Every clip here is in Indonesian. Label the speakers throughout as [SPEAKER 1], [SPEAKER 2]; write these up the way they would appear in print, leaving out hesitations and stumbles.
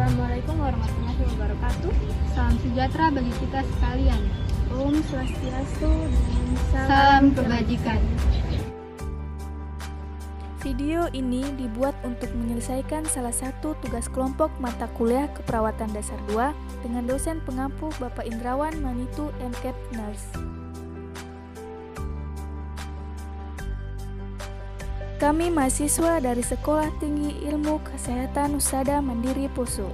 [SPEAKER 1] Assalamualaikum warahmatullahi wabarakatuh. Salam sejahtera bagi kita sekalian. Om Swastiastu dan salam kebajikan.
[SPEAKER 2] Video ini dibuat untuk menyelesaikan salah satu tugas kelompok mata kuliah keperawatan dasar 2 dengan dosen pengampu Bapak Indrawan Manitu MCAT Nurse. Kami mahasiswa dari Sekolah Tinggi Ilmu Kesehatan Husada Mandiri Poso.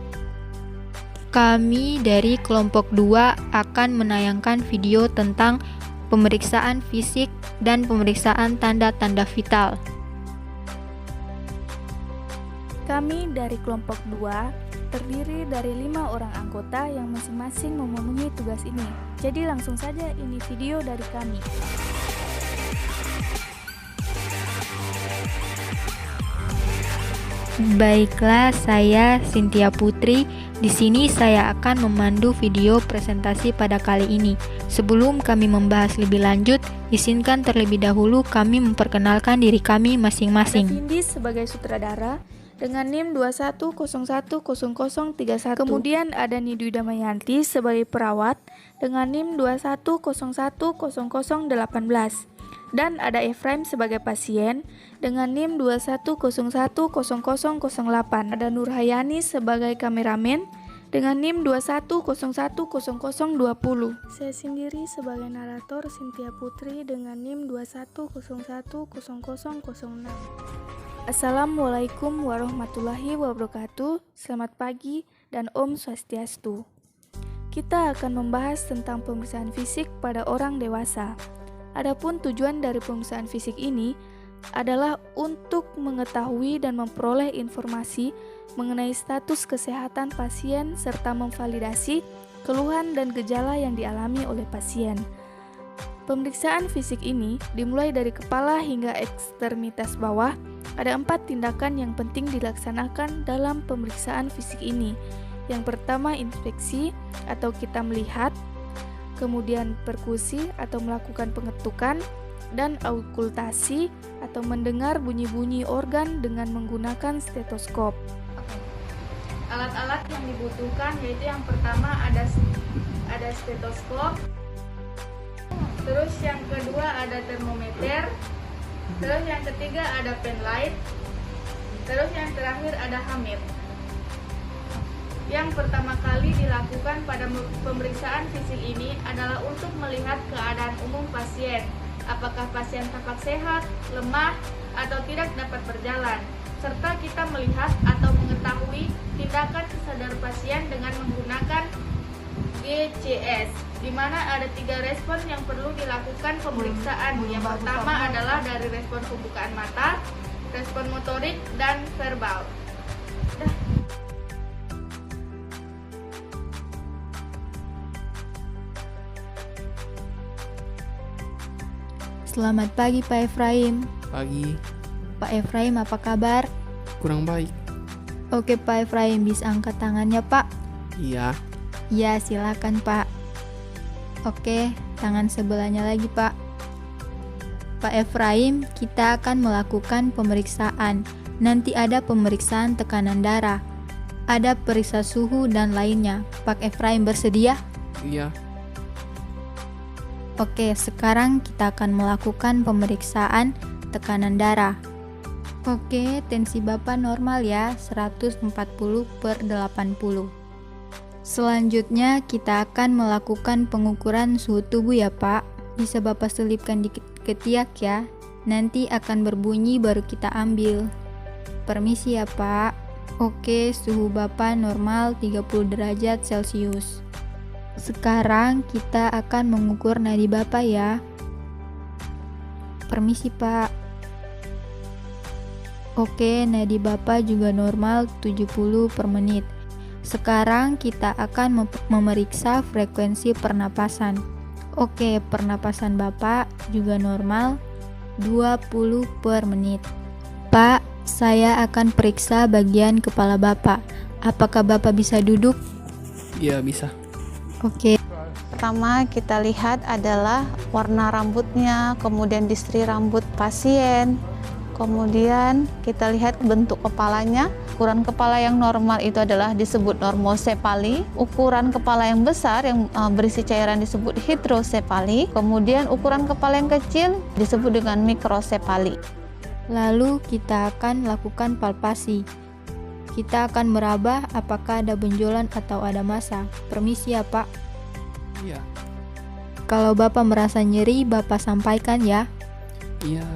[SPEAKER 3] Kami dari kelompok 2 akan menayangkan video tentang pemeriksaan fisik dan pemeriksaan tanda-tanda vital.
[SPEAKER 2] Kami dari kelompok 2 terdiri dari 5 orang anggota yang masing-masing memenuhi tugas ini. Jadi langsung saja ini video dari kami.
[SPEAKER 3] Baiklah, saya Cynthia Putri. Di sini saya akan memandu video presentasi pada kali ini. Sebelum kami membahas lebih lanjut, izinkan terlebih dahulu kami memperkenalkan diri kami masing-masing.
[SPEAKER 2] Vindi sebagai sutradara dengan NIM 21010031. Kemudian ada Nidu Damayanti sebagai perawat dengan NIM 21010018. Dan ada Efraim sebagai pasien dengan NIM 21010008. Ada Nurhayani sebagai kameramen dengan NIM 21010020. Saya sendiri sebagai narator Cynthia Putri dengan NIM 21010006. Assalamualaikum warahmatullahi wabarakatuh. Selamat pagi dan Om Swastiastu. Kita akan membahas tentang pemeriksaan fisik pada orang dewasa. Adapun tujuan dari pemeriksaan fisik ini adalah untuk mengetahui dan memperoleh informasi mengenai status kesehatan pasien serta memvalidasi keluhan dan gejala yang dialami oleh pasien. Pemeriksaan fisik ini dimulai dari kepala hingga ekstremitas bawah. Ada 4 tindakan yang penting dilaksanakan dalam pemeriksaan fisik ini. Yang pertama inspeksi atau kita melihat, kemudian perkusi atau melakukan pengetukan, dan aukultasi atau mendengar bunyi-bunyi organ dengan menggunakan stetoskop.
[SPEAKER 1] Alat-alat yang dibutuhkan yaitu yang pertama ada stetoskop, terus yang kedua ada termometer, terus yang ketiga ada pen light, terus yang terakhir ada hammer. Yang pertama kali dilakukan pada pemeriksaan fisik ini adalah untuk melihat keadaan umum pasien, apakah pasien tampak sehat, lemah, atau tidak dapat berjalan, serta kita melihat atau mengetahui tindakan sadar pasien dengan menggunakan GCS, di mana ada 3 respon yang perlu dilakukan pemeriksaan. Yang pertama adalah dari respon pembukaan mata, respon motorik, dan verbal.
[SPEAKER 3] Selamat pagi Pak Efraim.
[SPEAKER 4] Pagi,
[SPEAKER 3] Pak Efraim, apa kabar?
[SPEAKER 4] kurang baik.
[SPEAKER 3] Oke Pak Efraim, bisa angkat tangannya Pak?
[SPEAKER 4] Iya,
[SPEAKER 3] Ya, silakan Pak. Oke, tangan sebelahnya lagi Pak. Pak Efraim, kita akan melakukan pemeriksaan. Nanti ada pemeriksaan tekanan darah, ada periksa suhu dan lainnya. Pak Efraim bersedia?
[SPEAKER 4] iya,
[SPEAKER 3] Oke, sekarang kita akan melakukan pemeriksaan tekanan darah. Oke, tensi Bapak normal ya, 140/80. Selanjutnya kita akan melakukan pengukuran suhu tubuh ya Pak. Bisa Bapak selipkan di ketiak ya. Nanti akan berbunyi baru kita ambil. Permisi ya Pak. Oke, suhu Bapak normal 30 derajat Celcius. Sekarang kita akan mengukur nadi Bapak ya. Permisi Pak. Oke, nadi Bapak juga normal 70 per menit. Sekarang kita akan memeriksa frekuensi pernapasan. Oke, pernapasan Bapak juga normal 20 per menit. Pak, saya akan periksa bagian kepala Bapak. Apakah Bapak bisa duduk?
[SPEAKER 4] iya bisa.
[SPEAKER 3] Oke.
[SPEAKER 5] Pertama kita lihat adalah warna rambutnya, kemudian distri rambut pasien, kemudian kita lihat bentuk kepalanya, Ukuran kepala yang normal itu adalah disebut normosepali. Ukuran kepala yang besar yang berisi cairan disebut hidrosepali. Kemudian ukuran kepala yang kecil disebut dengan mikrosepali.
[SPEAKER 3] Lalu kita akan lakukan palpasi. Kita akan meraba apakah ada benjolan atau ada massa. Permisi ya Pak.
[SPEAKER 4] Iya.
[SPEAKER 3] Kalau Bapak merasa nyeri, Bapak sampaikan ya.
[SPEAKER 4] Iya.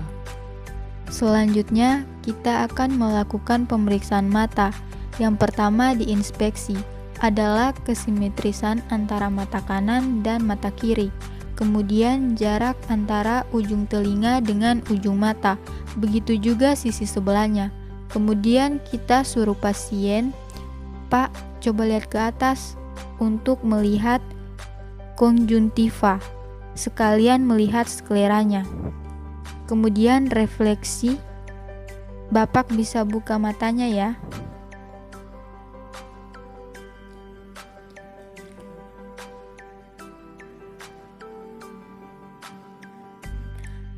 [SPEAKER 3] Selanjutnya, kita akan melakukan pemeriksaan mata. Yang pertama diinspeksi adalah kesimetrisan antara mata kanan dan mata kiri. Kemudian jarak antara ujung telinga dengan ujung mata. Begitu juga sisi sebelahnya. Kemudian kita suruh pasien, Pak, coba lihat ke atas untuk melihat konjuntiva, sekalian melihat skleranya. Kemudian refleksi, Bapak bisa buka matanya ya.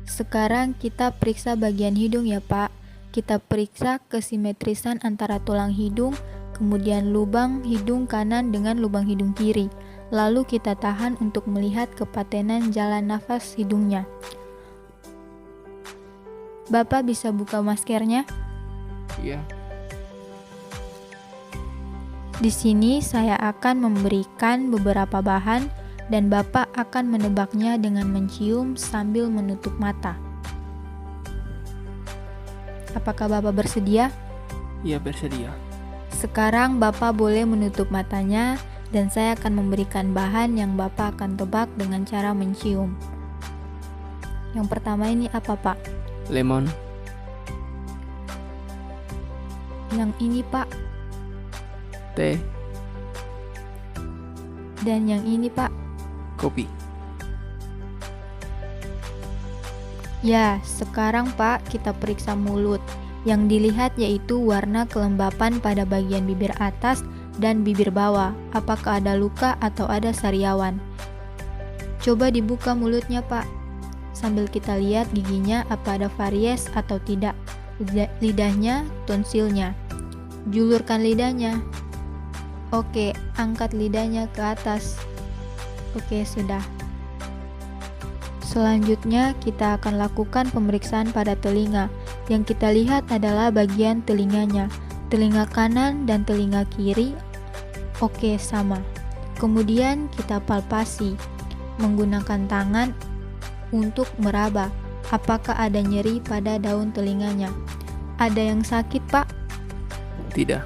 [SPEAKER 3] Sekarang kita periksa bagian hidung ya Pak. Kita periksa kesimetrisan antara tulang hidung, kemudian lubang hidung kanan dengan lubang hidung kiri. Lalu kita tahan untuk melihat kepatenan jalan nafas hidungnya. Bapak bisa buka maskernya?
[SPEAKER 4] Iya.
[SPEAKER 3] Di sini saya akan memberikan beberapa bahan dan Bapak akan menebaknya dengan mencium sambil menutup mata. Apakah Bapak bersedia?
[SPEAKER 4] Iya, bersedia.
[SPEAKER 3] Sekarang Bapak boleh menutup matanya dan saya akan memberikan bahan yang Bapak akan tebak dengan cara mencium. Yang pertama ini apa Pak?
[SPEAKER 4] Lemon.
[SPEAKER 3] Yang ini Pak.
[SPEAKER 4] Teh.
[SPEAKER 3] Dan yang ini Pak.
[SPEAKER 4] Kopi.
[SPEAKER 3] Ya, sekarang Pak kita periksa mulut. Yang dilihat yaitu warna kelembapan pada bagian bibir atas dan bibir bawah. Apakah ada luka atau ada sariawan? Coba dibuka mulutnya Pak. Sambil kita lihat giginya apa ada varies atau tidak. Lidahnya, tonsilnya. Julurkan lidahnya. Oke, angkat lidahnya ke atas. Oke, sudah. Selanjutnya kita akan lakukan pemeriksaan pada telinga. Yang kita lihat adalah bagian telinganya. Telinga kanan dan telinga kiri. Oke, sama. Kemudian kita palpasi menggunakan tangan untuk meraba apakah ada nyeri pada daun telinganya. Ada yang sakit Pak?
[SPEAKER 4] Tidak.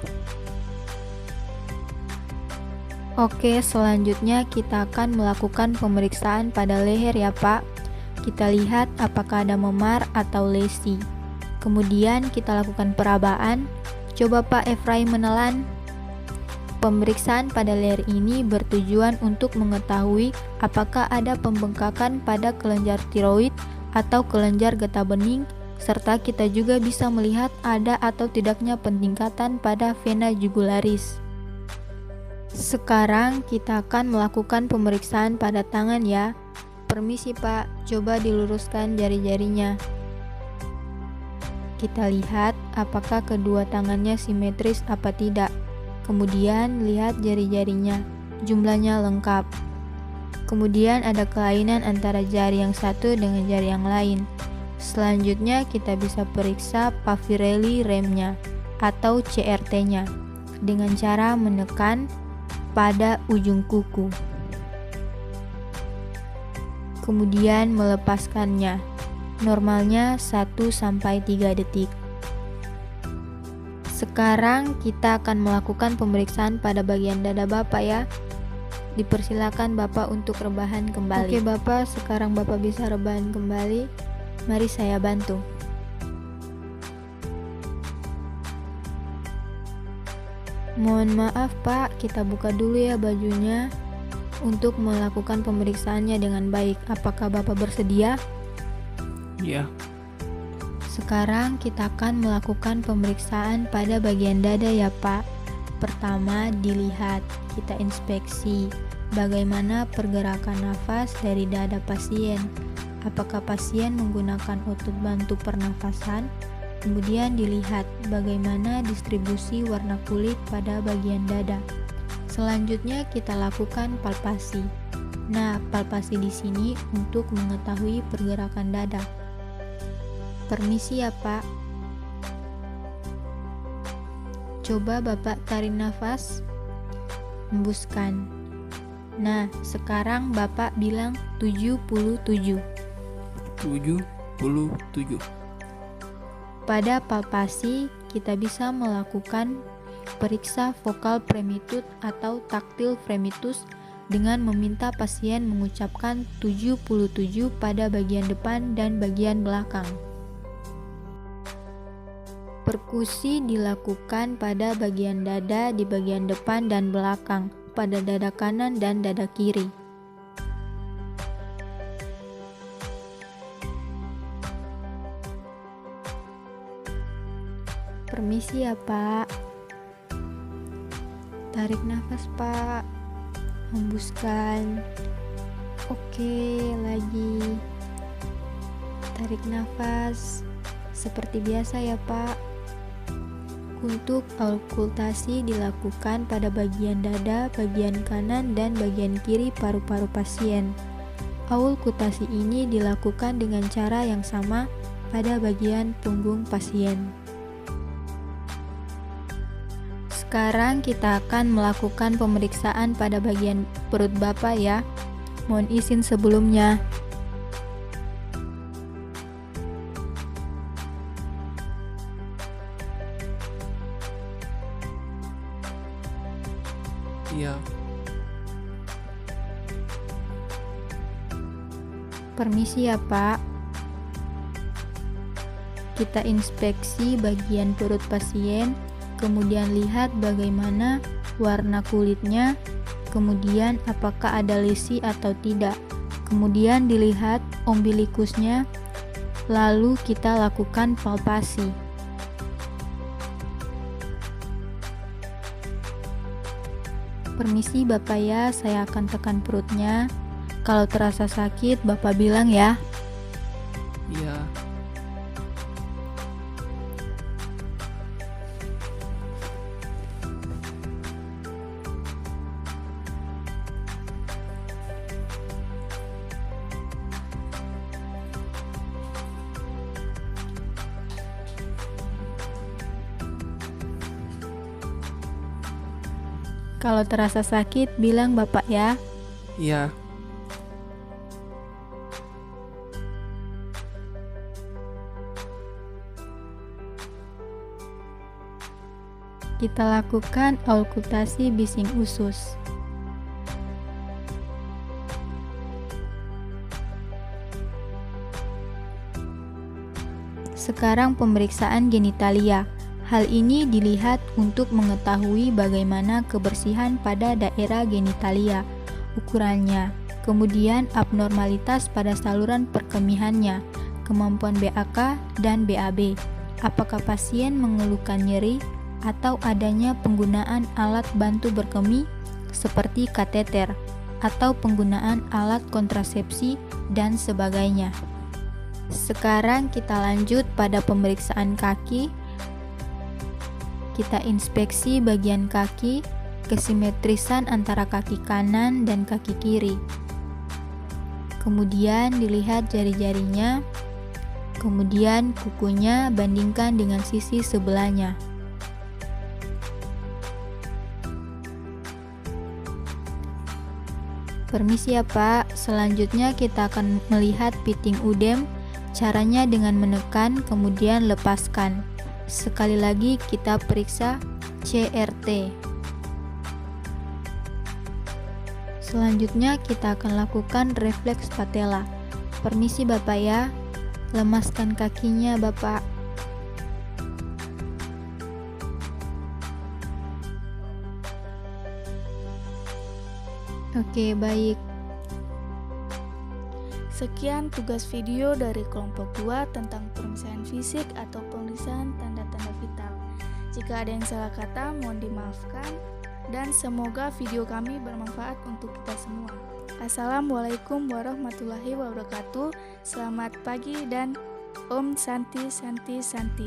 [SPEAKER 3] Oke, selanjutnya kita akan melakukan pemeriksaan pada leher ya Pak. Kita lihat apakah ada memar atau lesi. Kemudian kita lakukan perabaan. Coba Pak Efraim menelan. Pemeriksaan pada leher ini bertujuan untuk mengetahui apakah ada pembengkakan pada kelenjar tiroid atau kelenjar getah bening, serta kita juga bisa melihat ada atau tidaknya peningkatan pada vena jugularis. Sekarang kita akan melakukan pemeriksaan pada tangan ya. Permisi Pak, coba diluruskan jari-jarinya. Kita lihat apakah kedua tangannya simetris apa tidak. Kemudian lihat jari-jarinya, jumlahnya lengkap. Kemudian ada kelainan antara jari yang satu dengan jari yang lain. Selanjutnya kita bisa periksa Pavirelli remnya atau CRT-nya dengan cara menekan pada ujung kuku. Kemudian melepaskannya. Normalnya 1-3 detik. Sekarang kita akan melakukan pemeriksaan pada bagian dada Bapak ya. Dipersilakan Bapak untuk rebahan kembali. Oke Bapak, sekarang Bapak bisa rebahan kembali. Mari saya bantu. Mohon maaf Pak, kita buka dulu ya bajunya untuk melakukan pemeriksaannya dengan baik. Apakah Bapak bersedia?
[SPEAKER 4] Iya.
[SPEAKER 3] Sekarang kita akan melakukan pemeriksaan pada bagian dada ya Pak. Pertama dilihat, kita inspeksi bagaimana pergerakan nafas dari dada pasien. Apakah pasien menggunakan otot bantu pernafasan? Kemudian dilihat bagaimana distribusi warna kulit pada bagian dada. Selanjutnya kita lakukan palpasi. Nah, palpasi di sini untuk mengetahui pergerakan dada. Permisi ya, Pak. Coba Bapak tarik nafas, hembuskan. Nah, sekarang Bapak bilang 77.
[SPEAKER 4] 77.
[SPEAKER 3] Pada palpasi, kita bisa melakukan periksa vokal primitus atau taktil primitus dengan meminta pasien mengucapkan 77 pada bagian depan dan bagian belakang. Perkusi dilakukan pada bagian dada di bagian depan dan belakang, pada dada kanan dan dada kiri. Permisi ya, Pak. Tarik nafas, Pak. Hembuskan. Oke, lagi. Tarik nafas. Seperti biasa ya, Pak. Untuk auskultasi dilakukan pada bagian dada, bagian kanan, dan bagian kiri paru-paru pasien. Auskultasi ini dilakukan dengan cara yang sama pada bagian punggung pasien. Sekarang kita akan melakukan pemeriksaan pada bagian perut Bapak ya. Mohon izin sebelumnya.
[SPEAKER 4] Iya.
[SPEAKER 3] Permisi ya, Pak. Kita inspeksi bagian perut pasien, kemudian lihat bagaimana warna kulitnya, kemudian apakah ada lesi atau tidak, kemudian dilihat umbilikusnya, lalu kita lakukan palpasi. Permisi Bapak ya, saya akan tekan perutnya. Kalau terasa sakit, Bapak bilang ya.
[SPEAKER 4] Iya.
[SPEAKER 3] Kalau terasa sakit, bilang Bapak ya.
[SPEAKER 4] Iya.
[SPEAKER 3] Kita lakukan auskultasi bising usus. Sekarang pemeriksaan genitalia. Hal ini dilihat untuk mengetahui bagaimana kebersihan pada daerah genitalia, ukurannya, kemudian abnormalitas pada saluran perkemihannya, kemampuan BAK dan BAB, apakah pasien mengeluhkan nyeri, atau adanya penggunaan alat bantu berkemih seperti kateter, atau penggunaan alat kontrasepsi, dan sebagainya. Sekarang kita lanjut pada pemeriksaan kaki. Kita inspeksi bagian kaki, kesimetrisan antara kaki kanan dan kaki kiri. Kemudian dilihat jari-jarinya, kemudian kukunya bandingkan dengan sisi sebelahnya. Permisi ya Pak, selanjutnya kita akan melihat piting udem. Caranya dengan menekan kemudian lepaskan. Sekali lagi kita periksa CRT. Selanjutnya kita akan lakukan refleks patella. Permisi Bapak ya, lemaskan kakinya Bapak. Oke, baik.
[SPEAKER 2] Sekian tugas video dari kelompok 2 tentang pemeriksaan fisik atau pemeriksaan tanda-tanda vital. Jika ada yang salah kata, mohon dimaafkan, dan semoga video kami bermanfaat untuk kita semua. Assalamualaikum warahmatullahi wabarakatuh. Selamat pagi dan Om Santi Santi Santi.